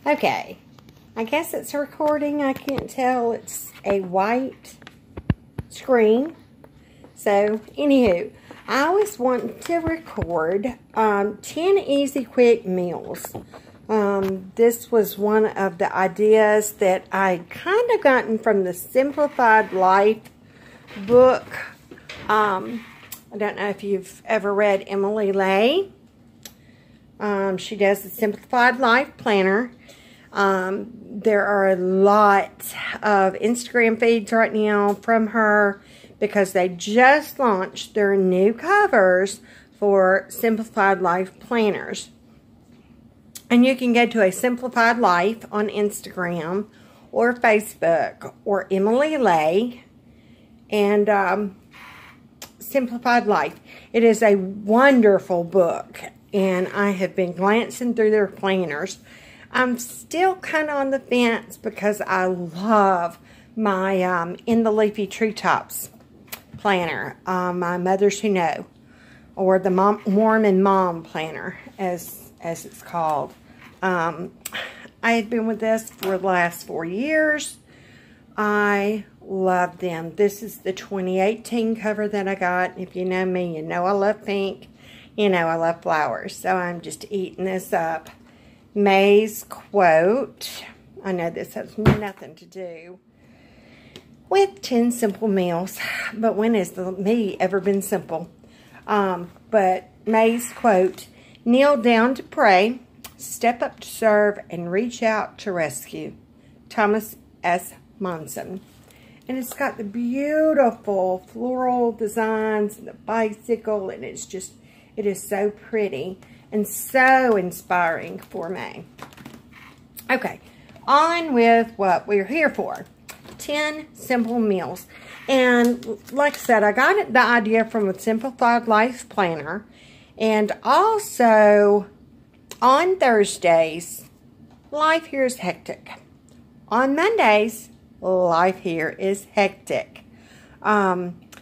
Okay, I guess it's recording. I can't tell. It's a white screen. So, anywho, I always want to record 10 easy quick meals. This was one of the ideas that I kind of gotten from the Simplified Life book. I don't know if you've ever read Emily Lay. She does the Simplified Life Planner. There are a lot of Instagram feeds right now from her because they just launched their new covers for Simplified Life Planners. And you can go to a Simplified Life on Instagram or Facebook or Emily Lay and Simplified Life. It is a wonderful book, and I have been glancing through their planners. I'm still kind of on the fence because I love my In the Leafy Treetops planner, my Mothers Who Know, or the Mormon Mom planner, as it's called. I have been with this for the last 4 years. I love them. This is the 2018 cover that I got. If you know me, you know I love pink. You know I love flowers. So I'm just eating this up. May's quote. I know this has nothing to do with 10 simple meals, but when has the me ever been simple? But May's quote: kneel down to pray, step up to serve, and reach out to rescue. Thomas S. Monson. And it's got the beautiful floral designs and the bicycle, and it is so pretty and so inspiring for me. Okay, on with what we're here for. 10 simple meals. And like I said, I got the idea from a Simplified Life Planner. And also, on Thursdays, life here is hectic. On Mondays, life here is hectic.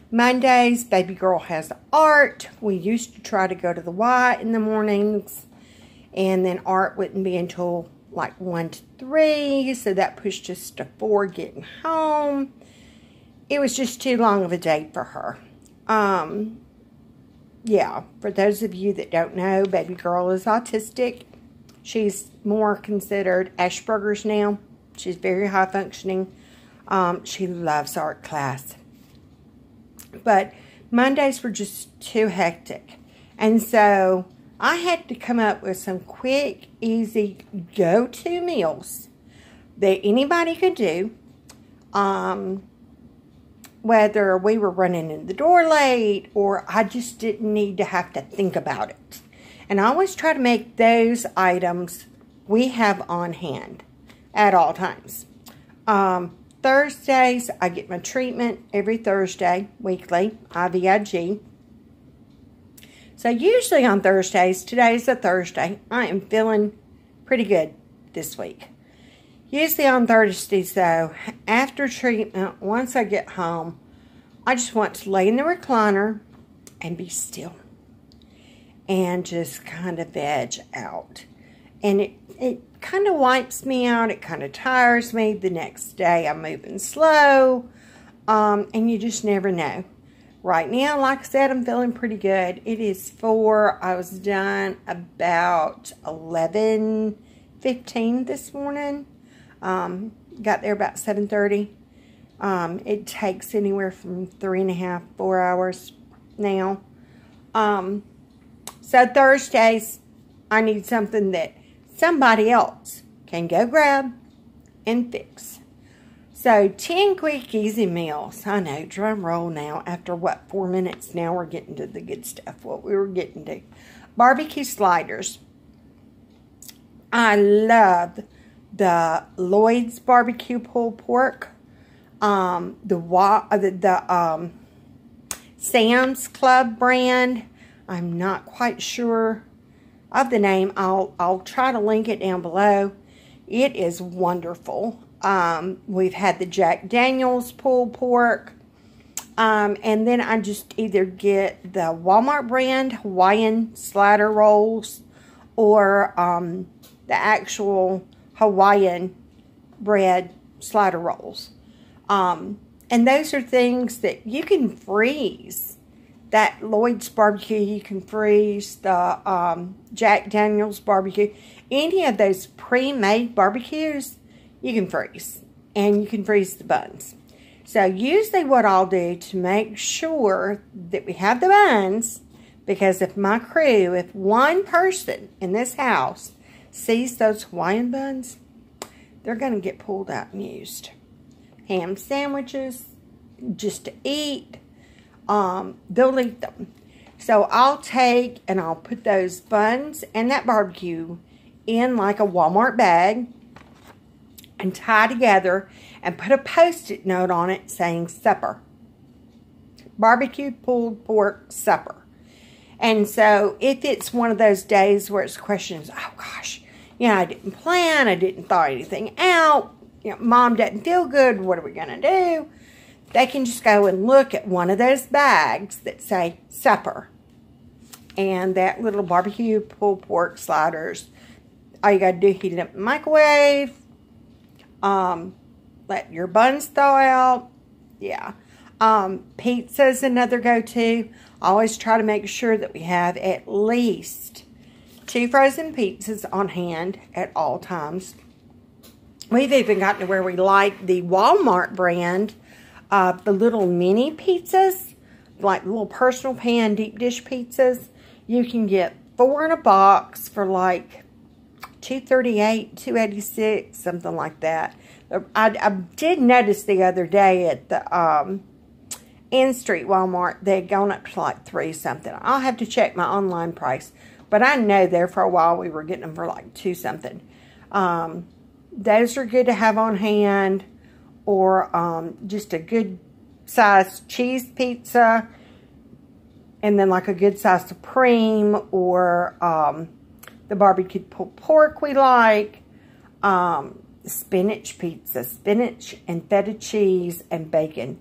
Mondays, baby girl has art. We used to try to go to the Y in the mornings, and then art wouldn't be until like 1 to 3, so that pushed us to 4 getting home. It was just too long of a day for her. Yeah, for those of you that don't know, baby girl is autistic. She's more considered Asperger's now. She's very high functioning. She loves art class. But Mondays were just too hectic. And so I had to come up with some quick, easy, go-to meals that anybody could do. Whether we were running in the door late or I just didn't need to have to think about it. And I always try to make those items we have on hand at all times. Thursdays, I get my treatment every Thursday, weekly, IVIG. So usually on Thursdays, today's a Thursday, I am feeling pretty good this week. Usually on Thursdays though, after treatment, once I get home, I just want to lay in the recliner and be still. And just kind of veg out. And it kind of wipes me out. It kind of tires me. The next day I'm moving slow. And you just never know. Right now, like I said, I'm feeling pretty good. It is 4. I was done about 11:15 this morning. Got there about 7:30. It takes anywhere from 3.5, 4 hours now. So Thursdays, I need something that somebody else can go grab and fix. So 10 quick, easy meals. I know, drum roll now. After what, 4 minutes now, we're getting to the good stuff, what we were getting to. Barbecue sliders. I love the Lloyd's barbecue pulled pork. The Sam's Club brand. I'm not quite sure of the name. I'll try to link it down below. It is wonderful. We've had the Jack Daniel's pulled pork. And then I just either get the Walmart brand Hawaiian slider rolls or the actual Hawaiian bread slider rolls. And those are things that you can freeze. That Lloyd's barbecue, you can freeze. The Jack Daniel's barbecue. Any of those pre-made barbecues, you can freeze. And you can freeze the buns. So usually what I'll do to make sure that we have the buns, because if my crew, if one person in this house sees those Hawaiian buns, they're going to get pulled out and used. Ham sandwiches, just to eat, they'll eat them. So I'll take and I'll put those buns and that barbecue in like a Walmart bag and tie together and put a Post-it note on it saying supper. Barbecue pulled pork supper. And so if it's one of those days where it's questions, oh gosh, you know, I didn't plan, I didn't thaw anything out, you know, Mom doesn't feel good, what are we going to do? They can just go and look at one of those bags that say supper. And that little barbecue pulled pork sliders, all you got to do, heat it up in the microwave, let your buns thaw out. Yeah. Pizza's another go-to. Always try to make sure that we have at least 2 frozen pizzas on hand at all times. We've even gotten to where we like the Walmart brand, the little mini pizzas, like little personal pan deep dish pizzas. You can get 4 in a box for like $2.38, $2.86, something like that. I did notice the other day at the in-street Walmart, they had gone up to like $3 something. I'll have to check my online price. But I know there for a while we were getting them for like $2 something. Those are good to have on hand. Or just a good sized cheese pizza. And then like a good sized Supreme. Or the barbecued pulled pork we like. Spinach pizza. Spinach and feta cheese and bacon.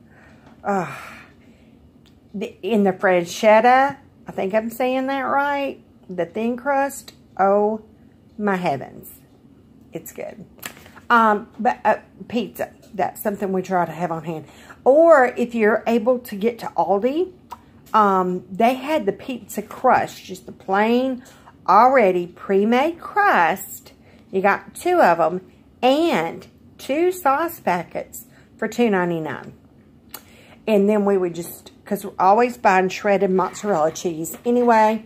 In the franchetta, I think I'm saying that right. The thin crust, oh my heavens, it's good. But pizza, that's something we try to have on hand. Or if you're able to get to Aldi, they had the pizza crust, just the plain, already pre-made crust. You got 2 of them and 2 sauce packets for $2.99. And then we would just, because we're always buying shredded mozzarella cheese anyway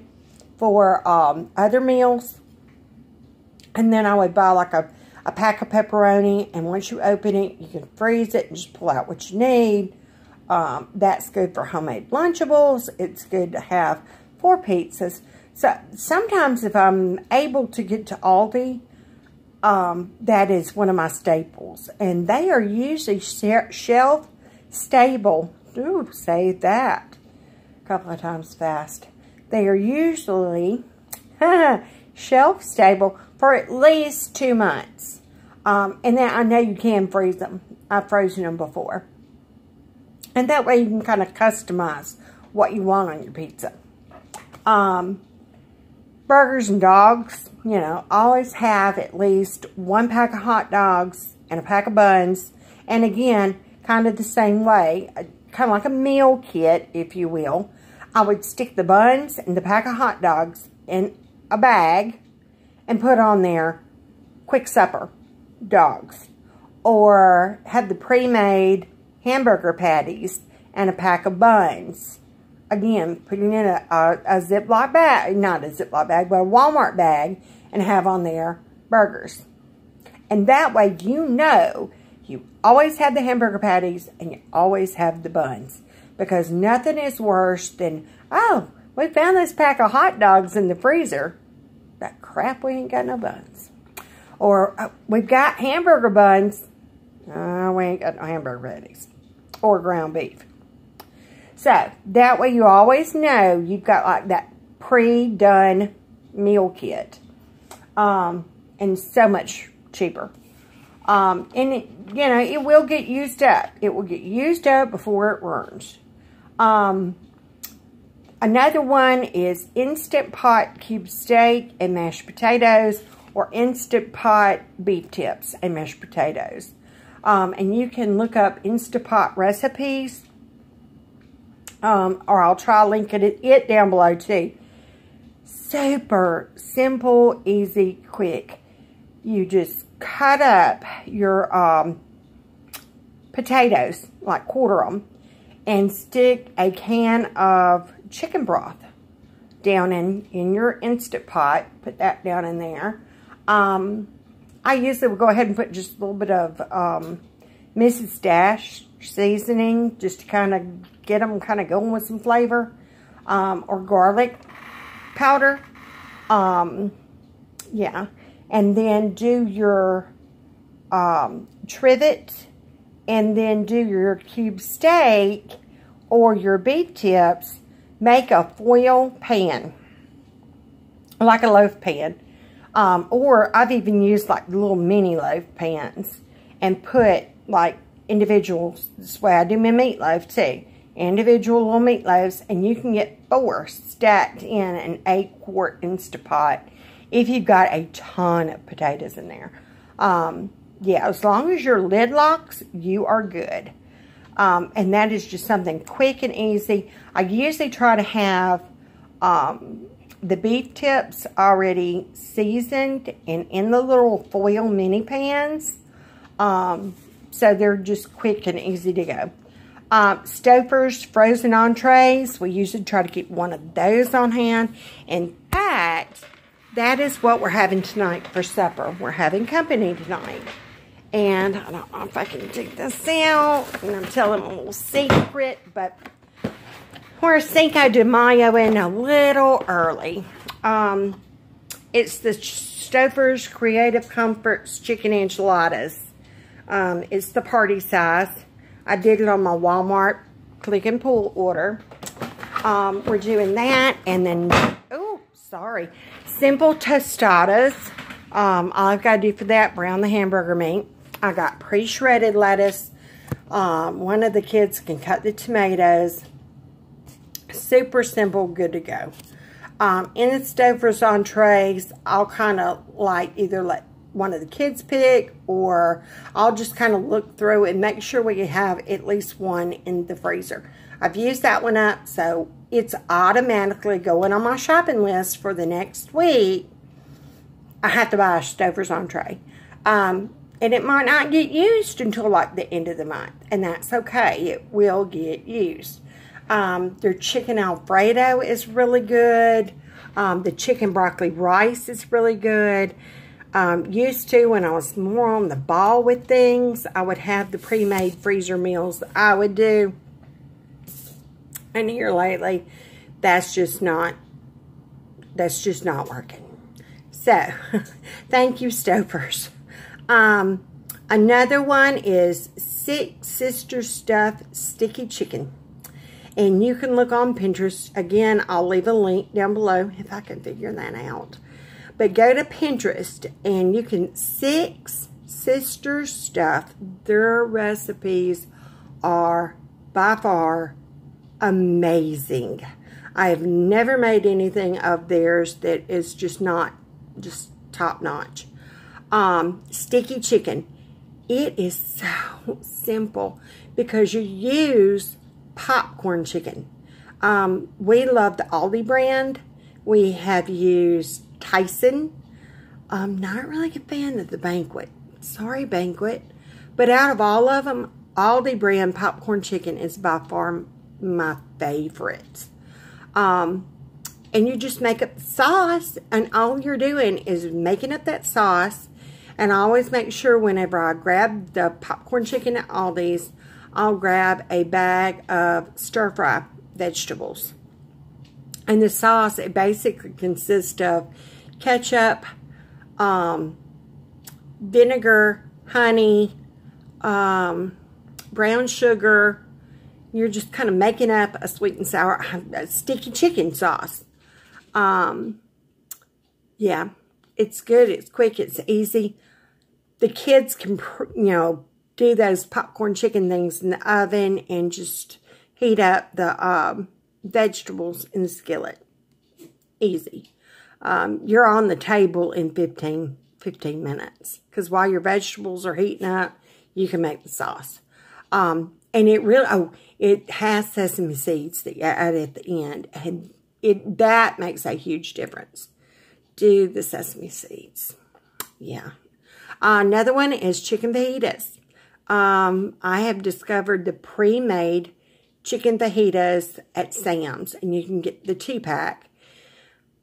for other meals. And then I would buy like a pack of pepperoni. And once you open it, you can freeze it and just pull out what you need. That's good for homemade Lunchables. It's good to have for pizzas. So sometimes if I'm able to get to Aldi, that is one of my staples. And they are usually shelf stable. Ooh, say that a couple of times fast. They are usually shelf stable for at least 2 months. And then I know you can freeze them. I've frozen them before. And that way you can kind of customize what you want on your pizza. Burgers and dogs, you know, always have at least 1 pack of hot dogs and a pack of buns. And again, kind of the same way, kind of like a meal kit, if you will. I would stick the buns and the pack of hot dogs in a bag and put on there quick supper dogs. Or have the pre-made hamburger patties and a pack of buns. Again, putting in a Ziploc bag, not a Ziploc bag, but a Walmart bag, and have on there burgers. And that way you know you always have the hamburger patties and you always have the buns. Because nothing is worse than, oh, we found this pack of hot dogs in the freezer. But crap, we ain't got no buns. Or we've got hamburger buns. We ain't got no hamburger patties. Or ground beef. So, that way you always know you've got like that pre-done meal kit. And so much cheaper. And it, you know, it will get used up. It will get used up before it runs. Another one is Instant Pot cube steak and mashed potatoes or Instant Pot beef tips and mashed potatoes. And you can look up Instant Pot recipes, or I'll try linking it down below too. Super simple, easy, quick. You just cut up your potatoes, like quarter them, and stick a can of chicken broth down in your Instant Pot. Put that down in there. I usually will go ahead and put just a little bit of Mrs. Dash seasoning, just to kind of get them kind of going with some flavor, or garlic powder. Yeah, and then do your trivet, and then do your cube steak or your beef tips. Make a foil pan, like a loaf pan. Or I've even used like little mini loaf pans and put like individuals. This way I do my meatloaf too. Individual little meatloaves, and you can get 4 stacked in an 8-quart Instant Pot if you've got a ton of potatoes in there. Yeah, as long as your lid locks, you are good. And that is just something quick and easy. I usually try to have the beef tips already seasoned and in the little foil mini pans. So they're just quick and easy to go. Stouffer's frozen entrees. We usually try to keep one of those on hand. In fact, that is what we're having tonight for supper. We're having company tonight. And I don't know if I can dig this out. And I'm telling a little secret, but we're Cinco de Mayo in a little early. It's the Stouffer's Creative Comforts Chicken Enchiladas. It's the party size. I did it on my Walmart click and pull order. We're doing that, and then, oh, sorry, simple tostadas. All I've got to do for that, brown the hamburger meat. I got pre-shredded lettuce. One of the kids can cut the tomatoes. Super simple, good to go. In the Stouffer's entrees, I'll kind of like either let one of the kids pick, or I'll just kind of look through and make sure we have at least one in the freezer. I've used that one up, so it's automatically going on my shopping list for the next week. I have to buy a Stouffer's entree. And it might not get used until like the end of the month, and that's okay. It will get used. Their chicken Alfredo is really good. The chicken broccoli rice is really good. Used to, when I was more on the ball with things, I would have the pre-made freezer meals that I would do. And here lately, that's just not working. So, thank you, Stouffer's. Another one is Six Sister Stuffed Sticky Chicken. And you can look on Pinterest. Again, I'll leave a link down below if I can figure that out. But go to Pinterest and you can Six Sister Stuff. Their recipes are by far amazing. I have never made anything of theirs that is just not just top notch. Sticky chicken. It is so simple because you use popcorn chicken. We love the Aldi brand. We have used Tyson. I'm not really a fan of the Banquet. Sorry, Banquet. But out of all of them, Aldi brand popcorn chicken is by far my favorite. And you just make up the sauce, and all you're doing is making up that sauce. And I always make sure whenever I grab the popcorn chicken at Aldi's, I'll grab a bag of stir-fry vegetables. And the sauce, it basically consists of ketchup, vinegar, honey, brown sugar. You're just kind of making up a sweet and sour, sticky chicken sauce. Yeah, it's good, it's quick, it's easy. The kids can, do those popcorn chicken things in the oven and just heat up the vegetables in the skillet. Easy. You're on the table in 15 15 minutes. Because while your vegetables are heating up, you can make the sauce. And it really, it has sesame seeds that you add at the end. And that makes a huge difference. Do the sesame seeds. Yeah. Another one is chicken fajitas. I have discovered the pre-made chicken fajitas at Sam's. And you can get the 2-pack.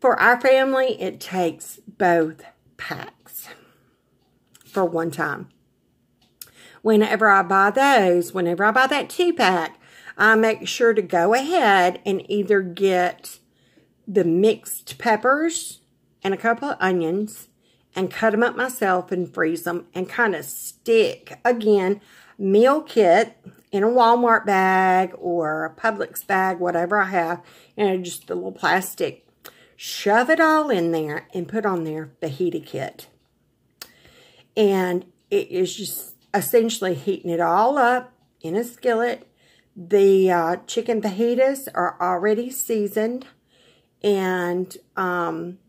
For our family, it takes both packs for one time. Whenever I buy those, whenever I buy that 2-pack, I make sure to go ahead and either get the mixed peppers and a couple of onions and cut them up myself and freeze them and kind of stick, again, meal kit in a Walmart bag or a Publix bag, whatever I have, and just a little plastic. Shove it all in there and put on their fajita kit. And it is just essentially heating it all up in a skillet. The chicken fajitas are already seasoned. And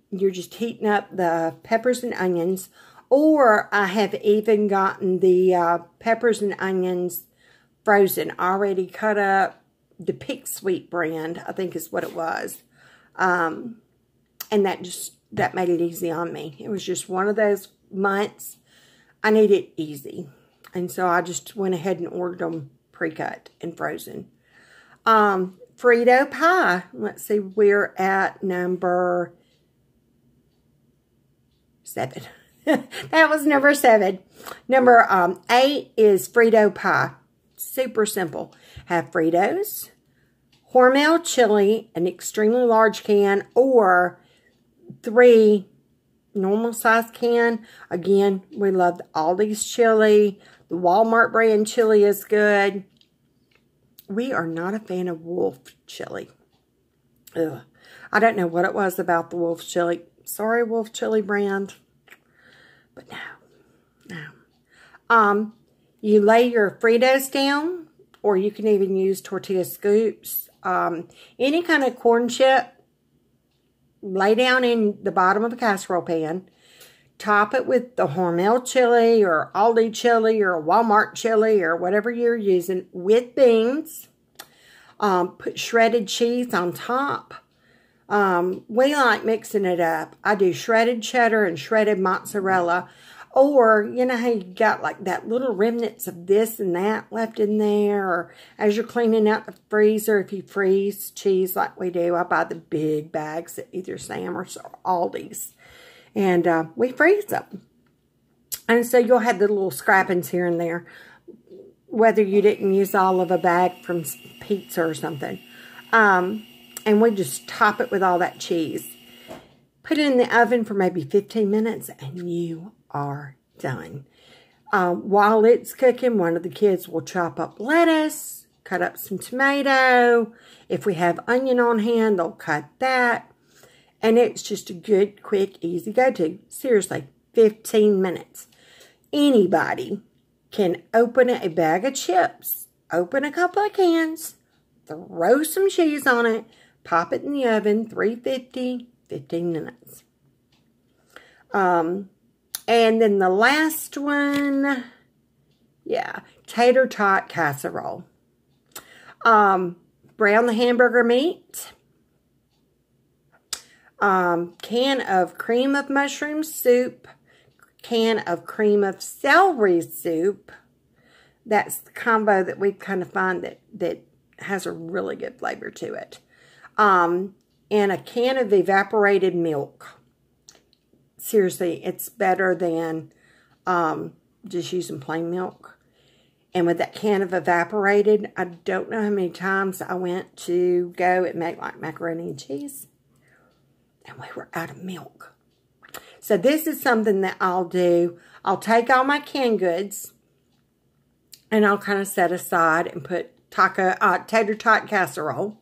you're just heating up the peppers and onions. Or I have even gotten the peppers and onions frozen, already cut up. The Pick Sweet brand, I think is what it was. And that made it easy on me. It was just one of those months I needed it easy. And so I just went ahead and ordered them pre-cut and frozen. Frito pie. Let's see, we're at number 7. That was number 7. Number 8 is Frito pie. Super simple. Have Fritos, Hormel chili, an extremely large can, or 3 normal size can. Again, we love the Aldi's chili. The Walmart brand chili is good. We are not a fan of Wolf chili. Ugh. I don't know what it was about the Wolf chili. Sorry, Wolf chili brand. But no. You lay your Fritos down, or you can even use tortilla scoops. Any kind of corn chip, lay down in the bottom of a casserole pan. Top it with the Hormel chili or Aldi chili or Walmart chili or whatever you're using with beans. Put shredded cheese on top. We like mixing it up. I do shredded cheddar and shredded mozzarella. Or, you know how you got like that little remnants of this and that left in there. Or as you're cleaning out the freezer, if you freeze cheese like we do, I buy the big bags at either Sam's or Aldi's. And we freeze them. And so you'll have the little scrappings here and there. Whether you didn't use all of a bag from pizza or something. And we just top it with all that cheese. Put it in the oven for maybe 15 minutes and you are done. While it's cooking, one of the kids will chop up lettuce, cut up some tomato. If we have onion on hand, they'll cut that. And it's just a good, quick, easy go-to. Seriously, 15 minutes. Anybody can open a bag of chips, open a couple of cans, throw some cheese on it, pop it in the oven, 350, 15 minutes. And then the last one, yeah, tater tot casserole. Brown the hamburger meat. Can of cream of mushroom soup. Can of cream of celery soup. That's the combo that we kind of find that has a really good flavor to it. And a can of evaporated milk. Seriously, it's better than just using plain milk. And with that can of evaporated, I don't know how many times I went to go and make like macaroni and cheese. And we were out of milk. So this is something that I'll do. I'll take all my canned goods and I'll kind of set aside and put tater tot casserole.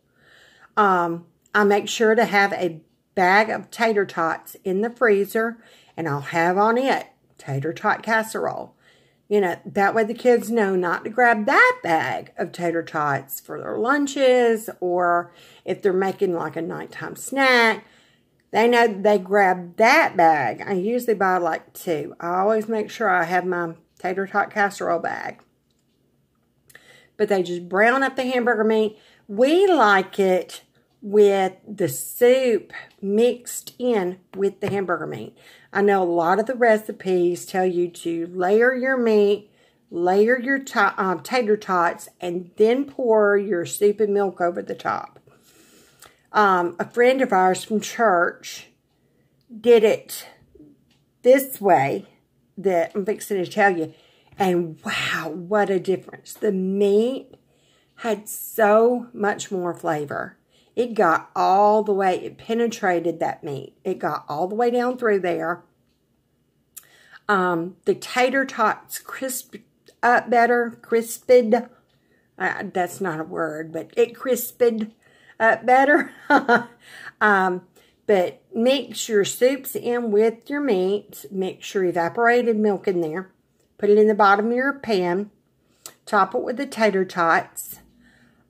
I make sure to have a bag of tater tots in the freezer, and I'll have on it tater tot casserole. You know, that way the kids know not to grab that bag of tater tots for their lunches, or if they're making like a nighttime snack, They know they grab that bag. I usually buy like 2. I always make sure I have my tater tot casserole bag. But they just brown up the hamburger meat. We like it with the soup mixed in with the hamburger meat. I know a lot of the recipes tell you to layer your meat, layer your tater tots, and then pour your soup and milk over the top. A friend of ours from church did it this way that I'm fixing to tell you. And wow, what a difference. The meat had so much more flavor. It got all the way, it penetrated that meat. It got all the way down through there. The tater tots crisped up better, crisped. That's not a word, but it crisped up better. But mix your soups in with your meat. Mix your evaporated milk in there. Put it in the bottom of your pan. Top it with the tater tots.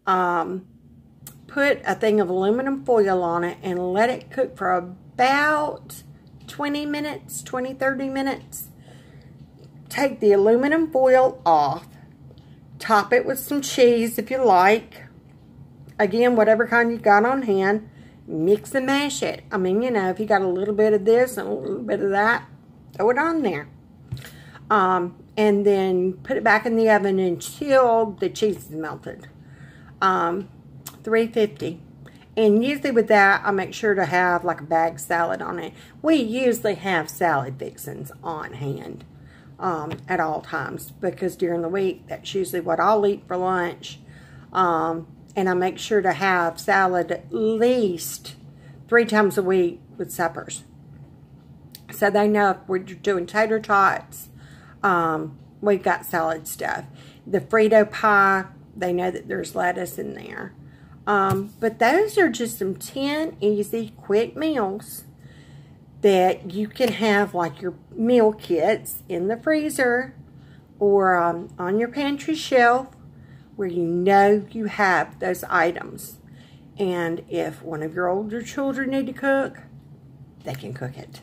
Put a thing of aluminum foil on it and let it cook for about 20 minutes, 30 minutes. Take the aluminum foil off. Top it with some cheese if you like. Again, whatever kind you got on hand. Mix and mash it. I mean, you know, if you got a little bit of this and a little bit of that, throw it on there. And then put it back in the oven until the cheese is melted. 350. And usually with that, I make sure to have like a bag salad on it. We usually have salad fixings on hand at all times, because during the week, that's usually what I'll eat for lunch. And I make sure to have salad at least 3 times a week with suppers. So they know if we're doing tater tots, we've got salad stuff. The Frito pie, they know that there's lettuce in there. But those are just some 10 easy, quick meals that you can have like your meal kits in the freezer or on your pantry shelf, where you know you have those items. And if one of your older children need to cook, they can cook it.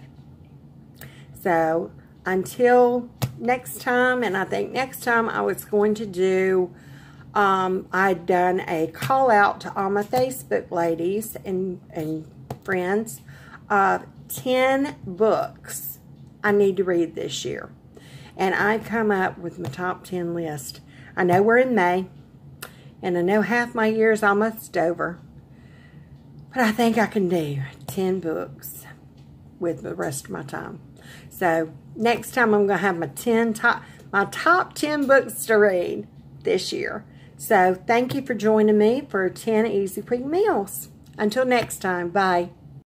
So until next time, and I think next time I was going to do, I'd done a call out to all my Facebook ladies and friends of 10 books I need to read this year. And I come up with my top 10 list. I know we're in May, and I know half my year is almost over. But I think I can do 10 books with the rest of my time. So next time I'm going to have my top 10 books to read this year. So thank you for joining me for 10 Easy Quick Meals. Until next time, bye.